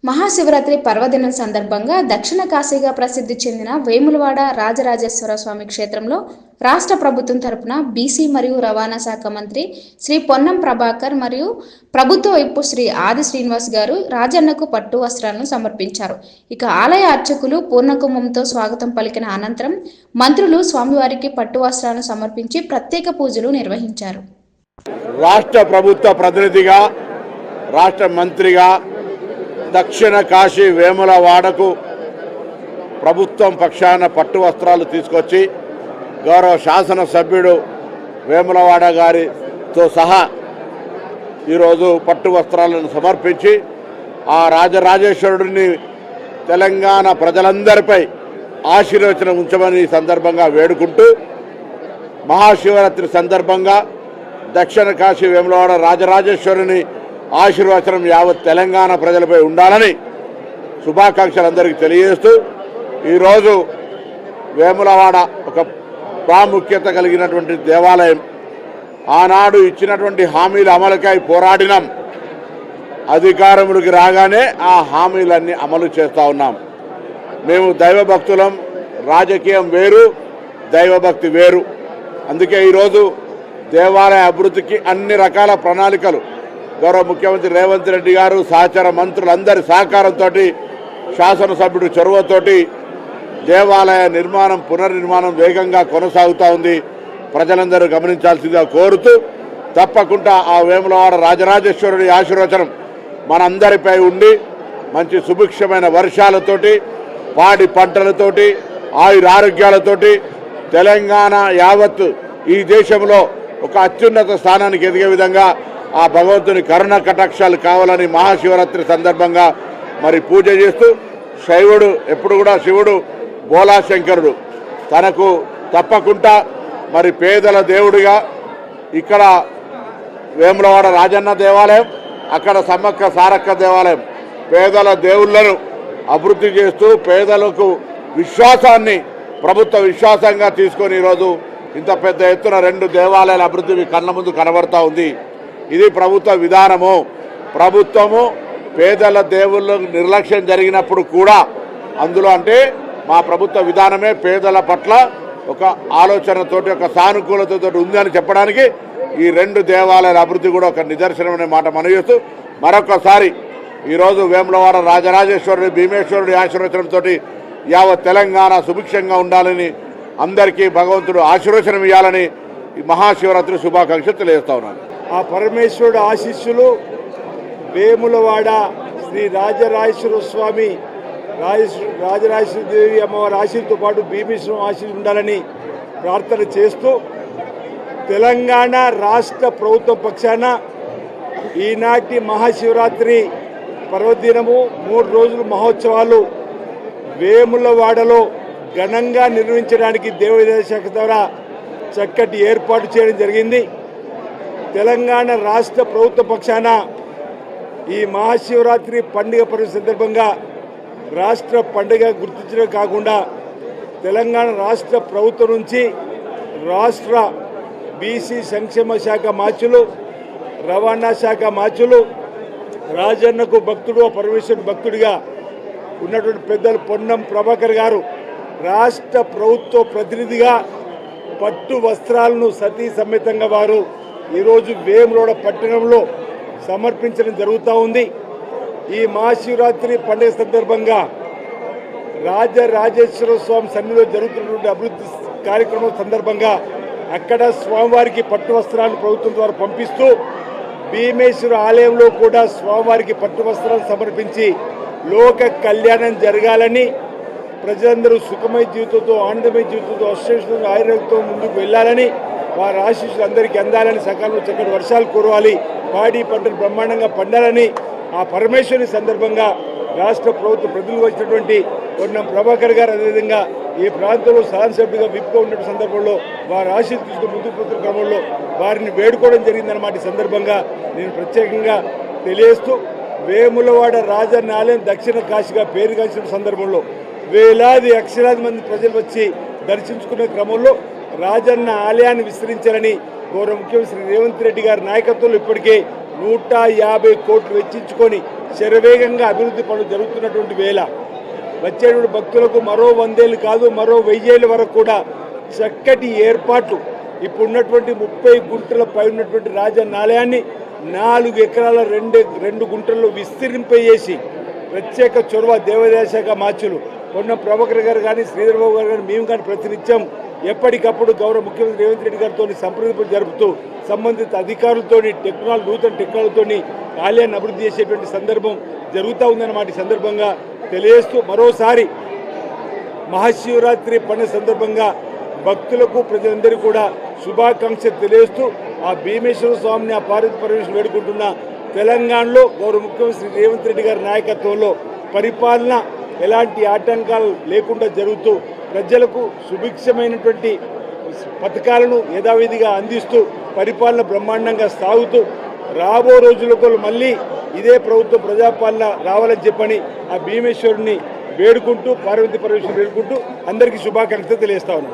మహాశివరాత్రి పర్వదినం సందర్భంగా దక్షిణ కాశీగా ప్రసిద్ధి చెందిన వేములవాడ రాజరాజేశ్వర స్వామి క్షేత్రంలో రాష్ట్ర ప్రభుత్వం తరపున బీసీ మరియు రవాణా శాఖ మంత్రి శ్రీ పొన్నం ప్రభాకర్ మరియు ప్రభుత్వ వైపు శ్రీ ఆది శ్రీనివాస్ గారు రాజన్నకు పట్టు వస్త్రాలను సమర్పించారు. ఇక ఆలయ అర్చకులు పూర్ణకుంభంతో స్వాగతం పలికిన అనంతరం మంత్రులు స్వామివారికి పట్టు వస్త్రాలను సమర్పించి ప్రత్యేక పూజలు నిర్వహించారు. రాష్ట్ర ప్రభుత్వ ప్రతినిధిగా రాష్ట్ర మంత్రిగా దక్షిణ కాశీ వేములవాడకు ప్రభుత్వం పక్షాన పట్టు వస్త్రాలు తీసుకొచ్చి గౌరవ శాసనసభ్యుడు వేములవాడ గారితో సహా ఈరోజు పట్టు వస్త్రాలను సమర్పించి ఆ రాజరాజేశ్వరుడిని తెలంగాణ ప్రజలందరిపై ఆశీర్వచనం ఉంచమని సందర్భంగా వేడుకుంటూ మహాశివరాత్రి సందర్భంగా దక్షిణ కాశీ వేములవాడ రాజరాజేశ్వరుని ఆశీర్వచనం యావత్ తెలంగాణ ప్రజలపై ఉండాలని శుభాకాంక్షలు అందరికీ తెలియజేస్తూ ఈరోజు వేములవాడ ఒక ప్రాముఖ్యత కలిగినటువంటి దేవాలయం. ఆనాడు ఇచ్చినటువంటి హామీల అమలుకై పోరాడినాం. అధికారములకు రాగానే ఆ హామీలన్నీ అమలు చేస్తూ ఉన్నాం. మేము దైవభక్తులం, రాజకీయం వేరు, దైవభక్తి వేరు. అందుకే ఈరోజు దేవాలయ అభివృద్ధికి అన్ని రకాల ప్రణాళికలు గౌరవ ముఖ్యమంత్రి రేవంత్ రెడ్డి గారు సహచర మంత్రులందరి సహకారంతో శాసనసభ్యుడి చొరవతోటి దేవాలయ నిర్మాణం పునర్నిర్మాణం వేగంగా కొనసాగుతూ ఉంది. ప్రజలందరూ గమనించాల్సిందిగా కోరుతూ తప్పకుండా ఆ వేములవాడ రాజరాజేశ్వరుడి ఆశీర్వచనం మనందరిపై ఉండి మంచి సుభిక్షమైన వర్షాలతోటి పాడి పంటలతోటి ఆయురారోగ్యాలతోటి తెలంగాణ యావత్ ఈ దేశంలో ఒక అత్యున్నత స్థానానికి ఎదిగే విధంగా ఆ భగవంతుని కరుణ కటాక్షాలు కావాలని మహాశివరాత్రి సందర్భంగా మరి పూజ చేస్తూ శైవుడు ఎప్పుడు కూడా శివుడు బోలాశంకరుడు తనకు తప్పకుండా మరి పేదల దేవుడిగా ఇక్కడ వేములవాడ రాజన్న దేవాలయం, అక్కడ సమ్మక్క సారక్క దేవాలయం పేదల దేవుళ్లను అభివృద్ధి చేస్తూ పేదలకు విశ్వాసాన్ని ప్రభుత్వ విశ్వాసంగా తీసుకొని ఈరోజు ఇంత పెద్ద ఎత్తున 2 దేవాలయాల అభివృద్ధి కళ్ళ ముందు కనబడతా ఉంది. ఇది ప్రభుత్వ విధానము. ప్రభుత్వము పేదల దేవుళ్ళకు నిర్లక్ష్యం జరిగినప్పుడు కూడా అందులో అంటే మా ప్రభుత్వ విధానమే పేదల పట్ల ఒక ఆలోచనతోటి ఒక సానుకూలతతో ఉందని చెప్పడానికి ఈ 2 దేవాలయాల అభివృద్ధి కూడా ఒక నిదర్శనం అనే మాట మనం చేస్తూ మరొకసారి ఈరోజు వేములవాడ రాజరాజేశ్వరుడి భీమేశ్వరుడి ఆశీర్వచనంతో యావత్ తెలంగాణ సుభిక్షంగా ఉండాలని అందరికీ భగవంతుడు ఆశీర్వచనం ఇవ్వాలని ఈ మహాశివరాత్రి శుభాకాంక్షలు తెలియజేస్తా ఉన్నాను. ఆ పరమేశ్వరుడు ఆశీస్సులు వేములవాడ శ్రీ రాజరాజేశ్వర స్వామి రాజరాజేశ్వర దేవి అమ్మవారి ఆశీస్సుతో పాటు భీమేశ్వరం ఆశీస్సు ఉండాలని ప్రార్థన చేస్తూ తెలంగాణ రాష్ట్ర ప్రభుత్వం పక్షాన ఈనాటి మహాశివరాత్రి పర్వదినము 3 రోజుల మహోత్సవాలు వేములవాడలో ఘనంగా నిర్వహించడానికి దేవాదాయ శాఖ ద్వారా చక్కటి ఏర్పాటు చేయడం జరిగింది. తెలంగాణ రాష్ట్ర ప్రభుత్వ పక్షాన ఈ మహాశివరాత్రి పండుగ పర్వ సందర్భంగా రాష్ట్ర పండుగ గుర్తించడం కాకుండా తెలంగాణ రాష్ట్ర ప్రభుత్వం నుంచి రాష్ట్ర బీసీ సంక్షేమ శాఖ మార్చులు, రవాణా శాఖ మార్చులు, రాజన్నకు భక్తుడు పరమేశ్వరుడు భక్తుడిగా ఉన్నటువంటి పెద్దలు పొన్నం ప్రభాకర్ గారు రాష్ట్ర ప్రభుత్వ ప్రతినిధిగా పట్టు వస్త్రాలను సతీ సమేతంగా వారు ఈరోజు వేములవాడ పట్టణంలో సమర్పించడం జరుగుతూ ఉంది. ఈ మహాశివరాత్రి పండుగ సందర్భంగా రాజరాజేశ్వర స్వామి సన్నిధిలో జరుగుతున్నటువంటి అభివృద్ధి కార్యక్రమం సందర్భంగా అక్కడ స్వామివారికి పట్టు వస్త్రాలను ప్రభుత్వం ద్వారా పంపిస్తూ భీమేశ్వర ఆలయంలో కూడా స్వామివారికి పట్టు వస్త్రాలను సమర్పించి లోక కళ్యాణం జరగాలని ప్రజలందరూ సుఖమయ జీవితంతో ఆనందమయ జీవితంతో అశ్వేషంగా ఆయుర్వేదంతో ముందుకు వెళ్ళాలని వారి ఆశీస్సులు అందరికీ అందాలని సకాలంలో చక్కటి వర్షాలు కురవాలి, పాడి పంటలు బ్రహ్మాండంగా పండాలని ఆ పరమేశ్వరుని సందర్భంగా రాష్ట్ర ప్రభుత్వ ప్రతినిధులు వచ్చినటువంటి పొన్నం ప్రభాకర్ గారు అదేవిధంగా ఈ ప్రాంతంలో శాసనసభ్యుడిగా విప్గా ఉన్న సందర్భంలో వారి ఆశీస్సు తీసుకుని ముందుకు పోతున్న క్రమంలో వారిని వేడుకోవడం జరిగిందన్నమాట. ఈ సందర్భంగా నేను ప్రత్యేకంగా తెలియజేస్తూ వేములవాడ రాజన్న ఆలయం దక్షిణ కాశీగా పేరుగాంచిన సందర్భంలో వేలాది లక్షలాది మంది ప్రజలు వచ్చి దర్శించుకునే క్రమంలో రాజన్న ఆలయాన్ని విస్తరించాలని గౌరవ ముఖ్యమంత్రి రేవంత్ రెడ్డి గారి నాయకత్వంలో ఇప్పటికే 150 కోట్లు వెచ్చించుకొని శరవేగంగా అభివృద్ధి పనులు జరుగుతున్నటువంటి వేళ వచ్చేటువంటి భక్తులకు మరో 100 ఏళ్ళు కాదు మరో 1000 ఏళ్ళ వరకు కూడా చక్కటి ఏర్పాట్లు ఇప్పుడున్నటువంటి 30 గుంటల పై ఉన్నటువంటి రాజనాలయాన్ని 4 ఎకరాల 2 గుంటల్లో విస్తరింపజేసి ప్రత్యేక చొరవ దేవాదాయ శాఖ మార్చులు పొన్నం ప్రభాకర్ గారు కానీ శ్రీధర్ బాబు గారు కానీ మేము కానీ ప్రతినిత్యం ఎప్పటికప్పుడు గౌరవ ముఖ్యమంత్రి రేవంత్ రెడ్డి గారితో సంప్రదింపులు జరుపుతూ సంబంధిత అధికారులతో నూతన టెక్నాలజీతో ఆలయాన్ని అభివృద్ధి చేసేటువంటి సందర్భం జరుగుతూ ఉందన్నమాట. ఈ సందర్భంగా తెలియజేస్తూ మరోసారి మహాశివరాత్రి పండుగ సందర్భంగా భక్తులకు ప్రజలందరికీ కూడా శుభాకాంక్షలు తెలియజేస్తూ ఆ భీమేశ్వర స్వామిని ఆ పార్వతీ పరమేశ్వరుని వేడుకుంటున్న తెలంగాణలో గౌరవ ముఖ్యమంత్రి రేవంత్ రెడ్డి గారి నాయకత్వంలో పరిపాలన ఎలాంటి ఆటంకాలు లేకుండా జరుగుతూ ప్రజలకు సుభిక్షమైనటువంటి పథకాలను యథావిధిగా అందిస్తూ పరిపాలన బ్రహ్మాండంగా సాగుతూ రాబో రోజులకు మళ్ళీ ఇదే ప్రభుత్వం ప్రజాపాలన రావాలని చెప్పని ఆ భీమేశ్వరుని వేడుకుంటూ పార్వతీ పరమేశ్వరుని వేడుకుంటూ అందరికీ శుభాకాంక్షలు తెలియజేస్తా ఉన్నాను.